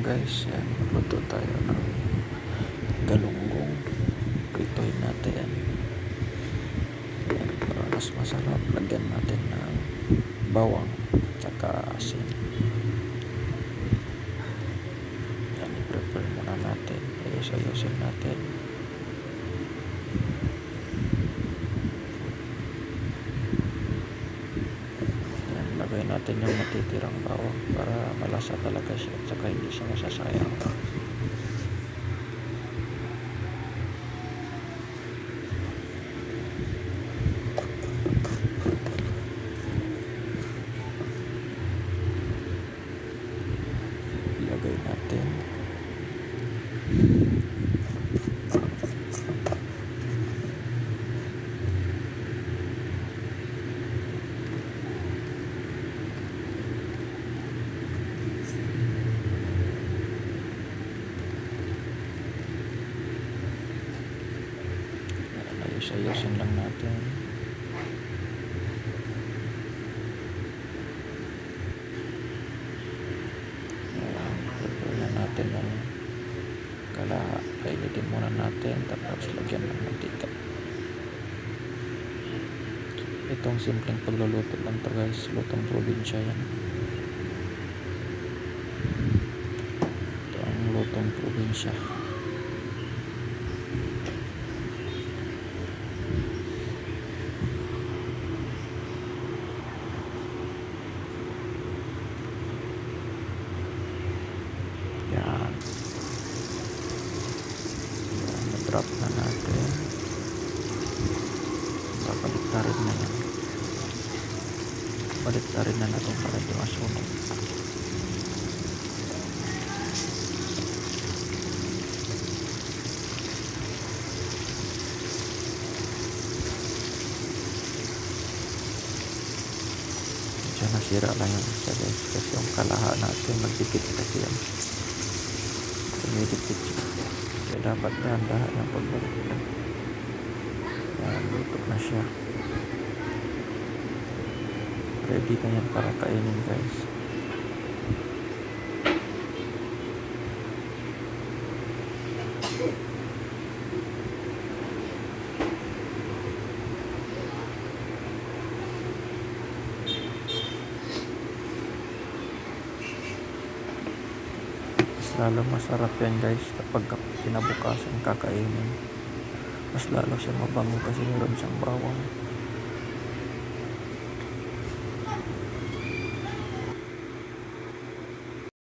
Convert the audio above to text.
guys, yan, magluto tayo ng galunggong. Prituhin natin yan, para mas masarap. Lagyan natin ng bawang tsaka asin. Yan, i-prepare muna natin, ayos-ayosin natin. Yan, lagay natin yung matitirang bawang para malasa talaga siya at saka hindi siya masasayang. Lagay natin ayos-ayosin lang natin. Prepare na natin ng kalaha. Painitin muna natin tapos lagyan ng mantika. Itong simpleng pagluluto lang to guys, lutong probinsya yan. Ito ang lutong probinsya. Yan, na-drop na natin. Baliktarin na yan. Baliktarin na natin para di masunog. Diyan nasira lang yung isa guys, kasi yung kalaha natin magdikit kasi yan. Tumidikit siya. Kaya dapat dahan-dahan yung pagbalik na. Yan, luto na siya. Ready na yan para kainin guys. Mas lalo masarap yan guys kapag kinabukasan kakainin. Mas lalo siya mabango kasi meron siyang bawang.